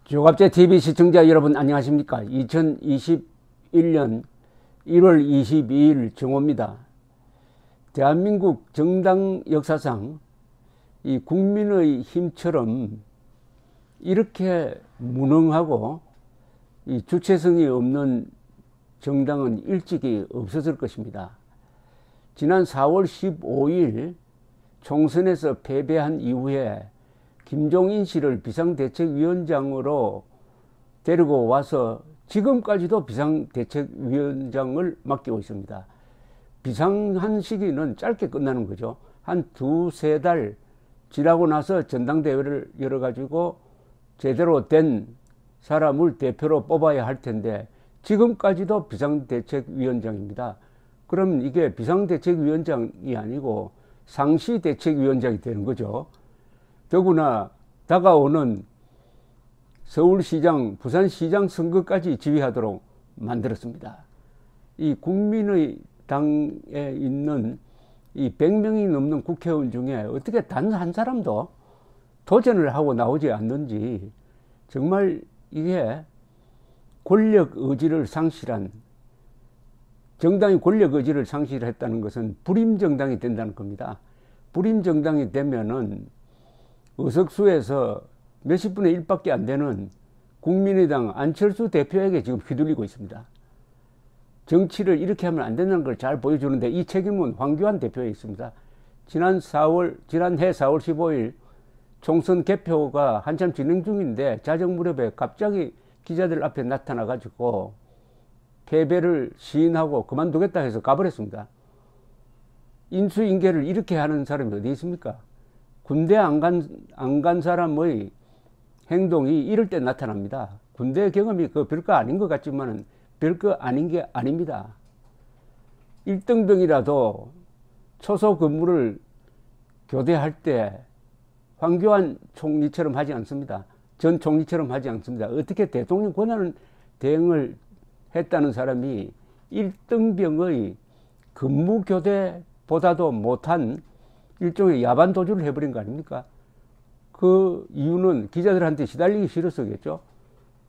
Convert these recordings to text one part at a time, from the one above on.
조갑제 TV 시청자 여러분 안녕하십니까? 2021년 1월 22일 정오입니다. 대한민국 정당 역사상 이 국민의 힘처럼 이렇게 무능하고 이 주체성이 없는 정당은 일찍이 없었을 것입니다. 지난 4월 15일 총선에서 패배한 이후에 김종인 씨를 비상대책위원장으로 데리고 와서 지금까지도 비상대책위원장을 맡기고 있습니다. 비상한 시기는 짧게 끝나는 거죠. 한 두세 달 지나고 나서 전당대회를 열어가지고 제대로 된 사람을 대표로 뽑아야 할 텐데 지금까지도 비상대책위원장입니다. 그럼 이게 비상대책위원장이 아니고 상시대책위원장이 되는 거죠. 더구나 다가오는 서울시장, 부산시장 선거까지 지휘하도록 만들었습니다. 이 국민의당에 있는 이 100명이 넘는 국회의원 중에 어떻게 단 한 사람도 도전을 하고 나오지 않는지 정말 이게 권력 의지를 상실한, 정당이 권력 의지를 상실했다는 것은 불임정당이 된다는 겁니다. 불임정당이 되면은 의석수에서 몇십 분의 1밖에 안 되는 국민의당 안철수 대표에게 지금 휘둘리고 있습니다. 정치를 이렇게 하면 안 된다는 걸 잘 보여주는데 이 책임은 황교안 대표에 있습니다. 지난해 4월 15일 총선 개표가 한참 진행 중인데 자정 무렵에 갑자기 기자들 앞에 나타나 가지고 패배를 시인하고 그만두겠다 해서 가버렸습니다. 인수인계를 이렇게 하는 사람이 어디 있습니까? 군대 안 간 사람의 행동이 이럴 때 나타납니다. 군대 경험이 그 별거 아닌 것 같지만 별거 아닌 게 아닙니다. 1등병이라도 초소 근무를 교대할 때 황교안 총리처럼 하지 않습니다. 전 총리처럼 하지 않습니다. 어떻게 대통령 권한 대행을 했다는 사람이 1등병의 근무 교대보다도 못한 일종의 야반 도주를 해버린 거 아닙니까? 그 이유는 기자들한테 시달리기 싫어서겠죠.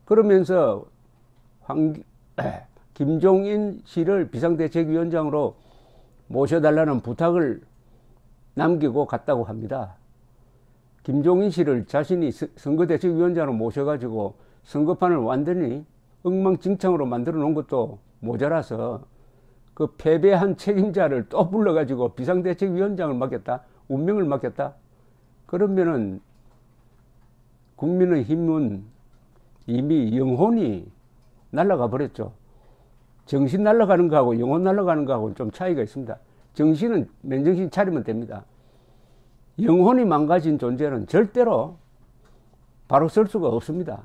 그러면서 김종인 씨를 비상대책위원장으로 모셔달라는 부탁을 남기고 갔다고 합니다. 김종인 씨를 자신이 선거대책위원장으로 모셔가지고 선거판을 완전히 엉망진창으로 만들어 놓은 것도 모자라서 그 패배한 책임자를 또 불러가지고 비상대책위원장을 맡겼다? 운명을 맡겼다? 그러면은 국민의힘은 이미 영혼이 날아가 버렸죠. 정신 날아가는 거하고 영혼 날아가는 거하고는 좀 차이가 있습니다. 정신은 맨정신 차리면 됩니다. 영혼이 망가진 존재는 절대로 바로 설 수가 없습니다.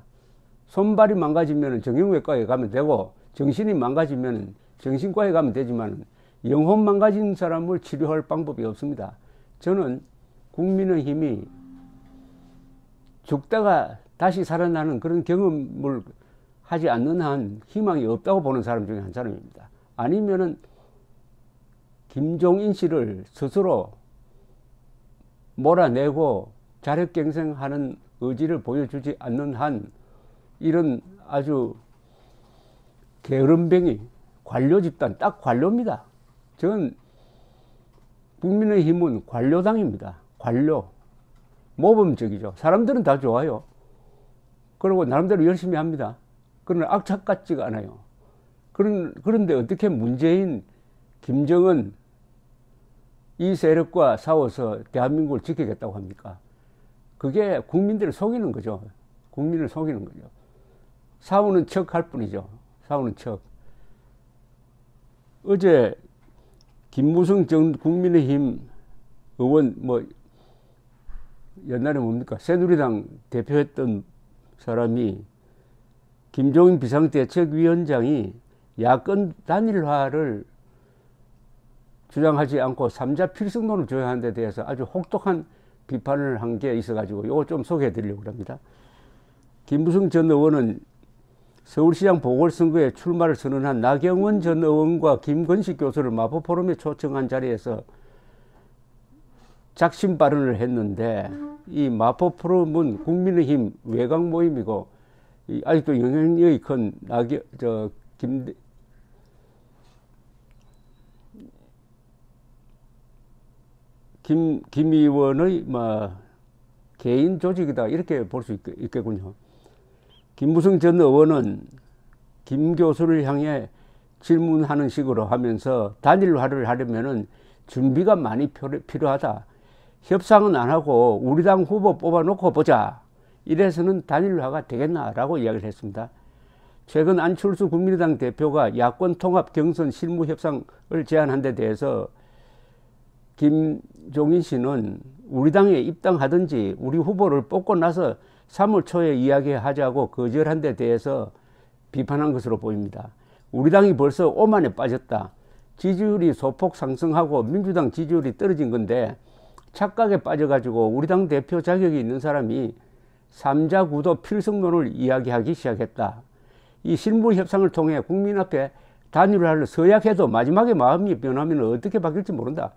손발이 망가지면 정형외과에 가면 되고 정신이 망가지면 정신과에 가면 되지만 영혼 망가진 사람을 치료할 방법이 없습니다. 저는 국민의힘이 죽다가 다시 살아나는 그런 경험을 하지 않는 한 희망이 없다고 보는 사람 중에 한 사람입니다. 아니면은 김종인 씨를 스스로 몰아내고 자력갱생하는 의지를 보여주지 않는 한 이런 아주 게으름뱅이 관료 집단, 딱 관료입니다. 저는 국민의힘은 관료당입니다. 관료. 모범적이죠. 사람들은 다 좋아요. 그리고 나름대로 열심히 합니다. 그러나 악착 같지가 않아요. 그런데 어떻게 문재인, 김정은 이 세력과 싸워서 대한민국을 지키겠다고 합니까? 그게 국민들을 속이는 거죠. 국민을 속이는 거죠. 싸우는 척 할 뿐이죠. 싸우는 척. 어제 김무성 전 국민의힘 의원, 옛날에 뭡니까? 새누리당 대표했던 사람이 김종인 비상대책위원장이 야권 단일화를 주장하지 않고 3자 필승론을 주장하는 데 대해서 아주 혹독한 비판을 한 게 있어가지고 이거 좀 소개해 드리려고 합니다. 김무성 전 의원은 서울시장 보궐선거에 출마를 선언한 나경원 전 의원과 김건식 교수를 마포포럼에 초청한 자리에서 작심 발언을 했는데 이 마포포럼은 국민의힘 외곽 모임이고 아직도 영향력이 큰 김 의원의 개인 조직이다 이렇게 볼 수 있겠군요. 김무성 전 의원은 김 교수를 향해 질문하는 식으로 하면서 단일화를 하려면은 준비가 많이 필요하다. 협상은 안 하고 우리 당 후보 뽑아놓고 보자. 이래서는 단일화가 되겠나라고 이야기를 했습니다. 최근 안철수 국민의당 대표가 야권 통합 경선 실무 협상을 제안한 데 대해서 김종인 씨는 우리 당에 입당하든지 우리 후보를 뽑고 나서 3월 초에 이야기하자고 거절한 데 대해서 비판한 것으로 보입니다. 우리 당이 벌써 오만에 빠졌다. 지지율이 소폭 상승하고 민주당 지지율이 떨어진 건데 착각에 빠져가지고 우리 당 대표 자격이 있는 사람이 삼자구도 필승론을 이야기하기 시작했다. 이 실무 협상을 통해 국민 앞에 단일화를 서약해도 마지막에 마음이 변하면 어떻게 바뀔지 모른다.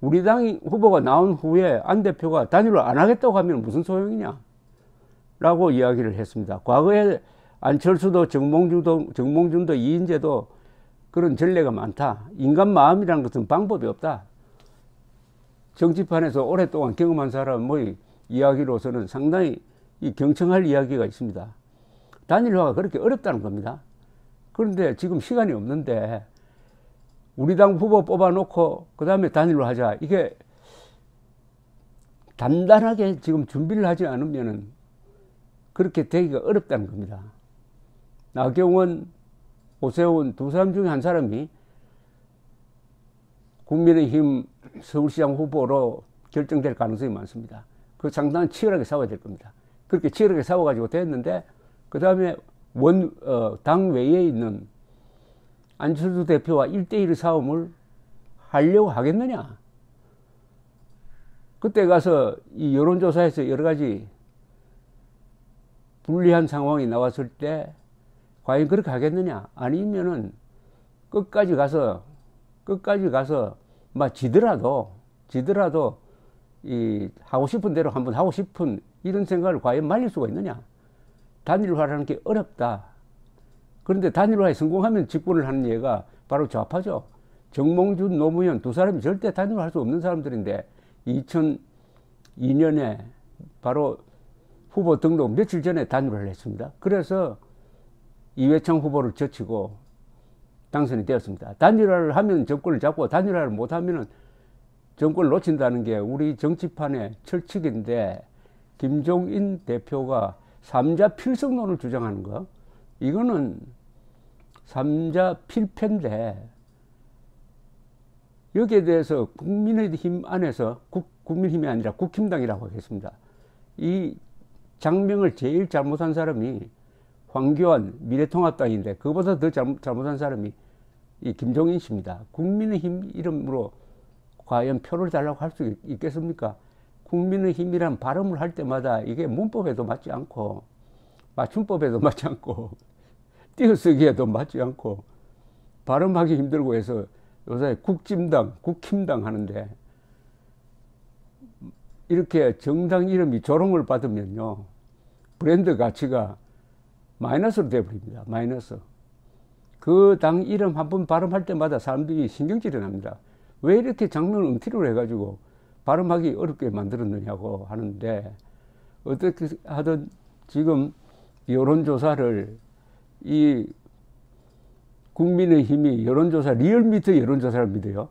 우리 당 후보가 나온 후에 안 대표가 단일화 안 하겠다고 하면 무슨 소용이냐? 라고 이야기를 했습니다. 과거에 안철수도 정몽준도 이인재도 그런 전례가 많다. 인간 마음이라는 것은 방법이 없다. 정치판에서 오랫동안 경험한 사람의 이야기로서는 상당히 경청할 이야기가 있습니다. 단일화가 그렇게 어렵다는 겁니다. 그런데 지금 시간이 없는데 우리 당 후보 뽑아놓고 그 다음에 단일화 하자. 이게 단단하게 지금 준비를 하지 않으면 그렇게 되기가 어렵다는 겁니다. 나경원, 오세훈 두 사람 중에 한 사람이 국민의힘 서울시장 후보로 결정될 가능성이 많습니다. 그 상당히 치열하게 싸워야 될 겁니다. 그렇게 치열하게 싸워가지고 됐는데 그 다음에 당 외에 있는 안철수 대표와 1대1 싸움을 하려고 하겠느냐? 그때 가서 이 여론조사에서 여러 가지 불리한 상황이 나왔을 때 과연 그렇게 하겠느냐? 아니면은 끝까지 가서 막 지더라도 이 하고 싶은 대로 한번 하고 싶은 이런 생각을 과연 말릴 수가 있느냐? 단일화라는 게 어렵다. 그런데 단일화에 성공하면 집권을 하는 예가 바로 좌파죠. 정몽준, 노무현 두 사람이 절대 단일화할 수 없는 사람들인데 2002년에 바로 후보 등록 며칠 전에 단일화를 했습니다. 그래서 이회창 후보를 제치고 당선이 되었습니다. 단일화를 하면 정권을 잡고 단일화를 못하면 정권을 놓친다는 게 우리 정치판의 철칙인데 김종인 대표가 삼자 필승론을 주장하는 거 이거는 삼자 필패인데 여기에 대해서 국민의힘 안에서 국민힘이 아니라 국힘당이라고 하겠습니다. 이 장명을 제일 잘못한 사람이 황교안 미래통합당인데 그보다 더 잘못한 사람이 이 김종인 씨입니다. 국민의힘 이름으로 과연 표를 달라고 할 수 있겠습니까? 국민의힘이란 발음을 할 때마다 이게 문법에도 맞지 않고 맞춤법에도 맞지 않고 띄어쓰기에도 맞지 않고 발음하기 힘들고 해서 요새 국진당, 국힘당 하는데 이렇게 정당 이름이 조롱을 받으면요 브랜드 가치가 마이너스로 되어버립니다. 마이너스. 그 당 이름 한번 발음할 때마다 사람들이 신경질이 납니다. 왜 이렇게 장면을 엉터리로 해가지고 발음하기 어렵게 만들었느냐고 하는데 어떻게 하든 지금 여론조사를 이 국민의힘이 여론조사 리얼미터 여론조사를 믿어요.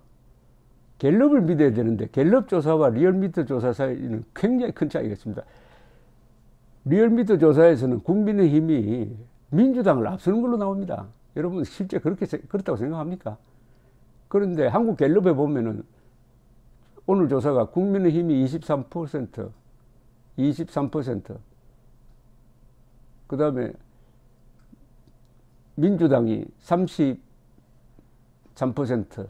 갤럽을 믿어야 되는데 갤럽 조사와 리얼미터 조사 사이는 굉장히 큰 차이가 있습니다. 리얼미터 조사에서는 국민의힘이 민주당을 앞서는 걸로 나옵니다. 여러분 실제 그렇다고 생각합니까? 그런데 한국 갤럽에 보면은 오늘 조사가 국민의힘이 23%, 그 다음에 민주당이 33%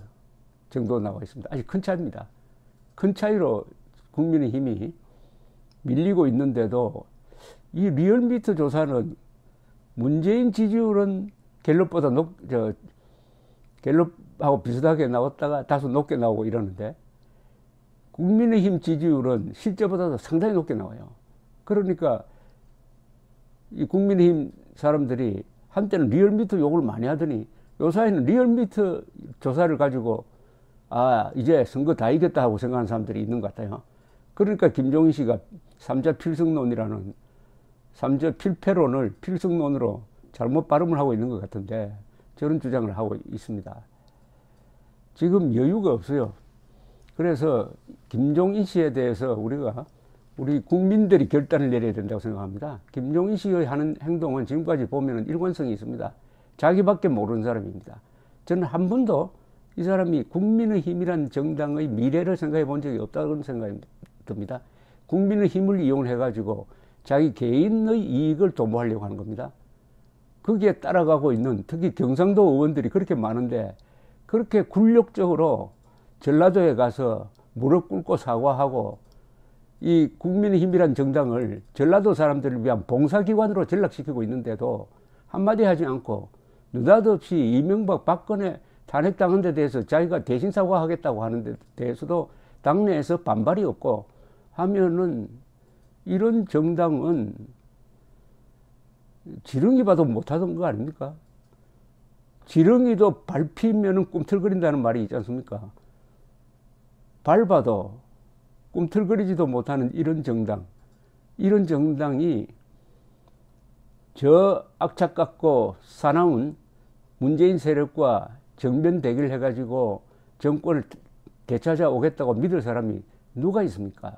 정도 나와 있습니다. 아주 큰 차이입니다. 큰 차이로 국민의힘이 밀리고 있는데도 이 리얼미터 조사는 문재인 지지율은 갤럽보다 갤럽하고 비슷하게 나왔다가 다소 높게 나오고 이러는데 국민의힘 지지율은 실제보다도 상당히 높게 나와요. 그러니까 이 국민의힘 사람들이 한때는 리얼미터 욕을 많이 하더니 요사이는 리얼미터 조사를 가지고 아 이제 선거 다 이겼다 하고 생각하는 사람들이 있는 것 같아요. 그러니까 김종인 씨가 삼자 필승론이라는 삼자 필패론을 필승론으로 잘못 발음을 하고 있는 것 같은데 저런 주장을 하고 있습니다. 지금 여유가 없어요. 그래서 김종인 씨에 대해서 우리 국민들이 결단을 내려야 된다고 생각합니다. 김종인 씨의 하는 행동은 지금까지 보면 일관성이 있습니다. 자기밖에 모르는 사람입니다. 저는 한 번도 이 사람이 국민의힘이란 정당의 미래를 생각해 본 적이 없다는 생각이 듭니다. 국민의힘을 이용해 가지고 자기 개인의 이익을 도모하려고 하는 겁니다. 거기에 따라가고 있는 특히 경상도 의원들이 그렇게 많은데 그렇게 굴욕적으로 전라도에 가서 무릎 꿇고 사과하고 이 국민의힘이란 정당을 전라도 사람들을 위한 봉사기관으로 전락시키고 있는데도 한마디 하지 않고 느닷없이 이명박 박근혜 탄핵당한 데 대해서 자기가 대신 사과하겠다고 하는 데 대해서도 당내에서 반발이 없고 하면은 이런 정당은 지렁이 봐도 못하던 거 아닙니까? 지렁이도 밟히면은 꿈틀거린다는 말이 있지 않습니까? 밟아도 꿈틀거리지도 못하는 이런 정당이 저 악착 같고 사나운 문재인 세력과 정면 대결을 해가지고 정권을 되찾아 오겠다고 믿을 사람이 누가 있습니까?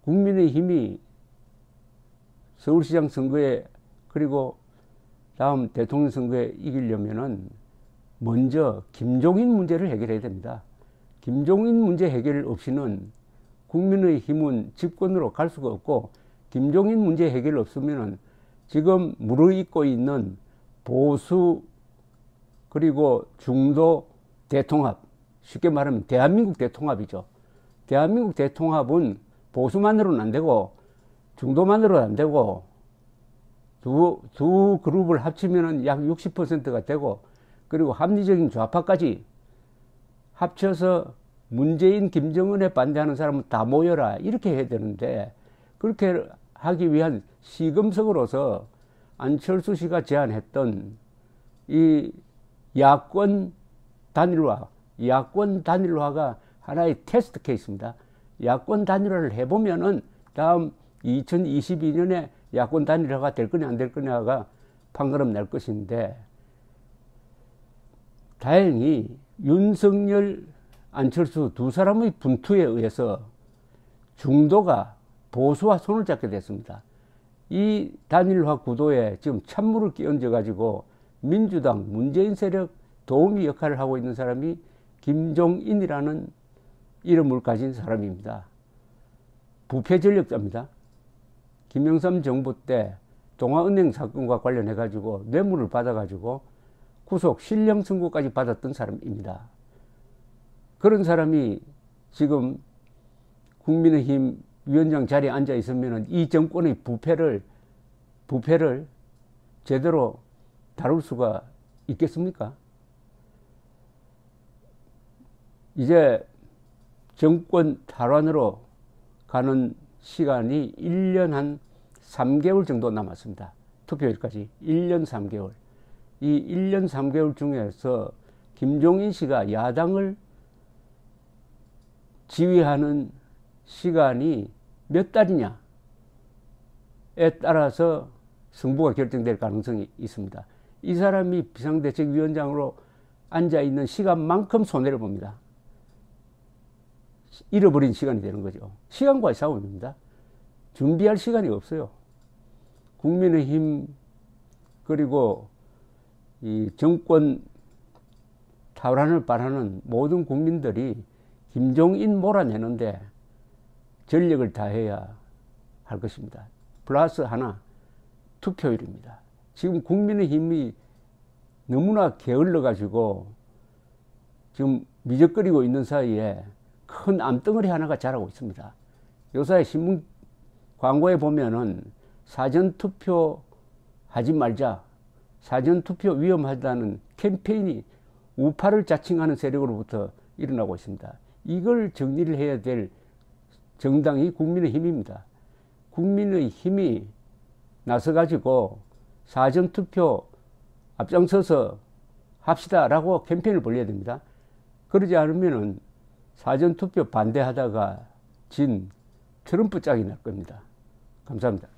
국민의힘이 서울시장 선거에 그리고 다음 대통령 선거에 이기려면은 먼저 김종인 문제를 해결해야 됩니다. 김종인 문제 해결 없이는 국민의힘은 집권으로 갈 수가 없고 김종인 문제 해결 없으면은 지금 무르익고 있는 보수 그리고 중도 대통합 쉽게 말하면 대한민국 대통합이죠. 대한민국 대통합은 보수만으로는 안 되고 중도만으로는 안 되고 두 그룹을 합치면은 약 60%가 되고 그리고 합리적인 좌파까지 합쳐서 문재인, 김정은에 반대하는 사람은 다 모여라 이렇게 해야 되는데 그렇게 하기 위한 시금석으로서 안철수 씨가 제안했던 이 야권 단일화가 하나의 테스트 케이스입니다. 야권 단일화를 해보면은 다음 2022년에 야권 단일화가 될 거냐 안 될 거냐가 판가름 날 것인데 다행히 윤석열, 안철수 두 사람의 분투에 의해서 중도가 보수와 손을 잡게 됐습니다. 이 단일화 구도에 지금 찬물을 끼얹어 가지고 민주당, 문재인 세력 도우미 역할을 하고 있는 사람이 김종인이라는 이름을 가진 사람입니다. 부패 전력자입니다. 김영삼 정부 때 동아은행 사건과 관련해 가지고 뇌물을 받아 가지고 구속 실형 선고까지 받았던 사람입니다. 그런 사람이 지금 국민의힘 위원장 자리에 앉아 있으면 이 정권의 부패를 제대로 다룰 수가 있겠습니까? 이제 정권 탈환으로 가는 시간이 1년 한 3개월 정도 남았습니다. 투표일까지 1년 3개월. 이 1년 3개월 중에서 김종인 씨가 야당을 지휘하는 시간이 몇 달이냐에 따라서 승부가 결정될 가능성이 있습니다. 이 사람이 비상대책위원장으로 앉아있는 시간만큼 손해를 봅니다. 잃어버린 시간이 되는 거죠. 시간과의 싸움입니다. 준비할 시간이 없어요. 국민의힘 그리고 이 정권 탈환을 바라는 모든 국민들이 김종인 몰아내는데 전력을 다해야 할 것입니다. 플러스 하나, 투표율입니다. 지금 국민의힘이 너무나 게을러 가지고 지금 미적거리고 있는 사이에 큰 암덩어리 하나가 자라고 있습니다. 요새 신문 광고에 보면은 사전투표 하지 말자, 사전투표 위험하다는 캠페인이 우파를 자칭하는 세력으로부터 일어나고 있습니다. 이걸 정리를 해야 될 정당이 국민의힘입니다. 국민의힘이 나서가지고 사전투표 앞장서서 합시다라고 캠페인을 벌여야 됩니다. 그러지 않으면은 사전투표 반대하다가 진 트럼프 짝이 날 겁니다. 감사합니다.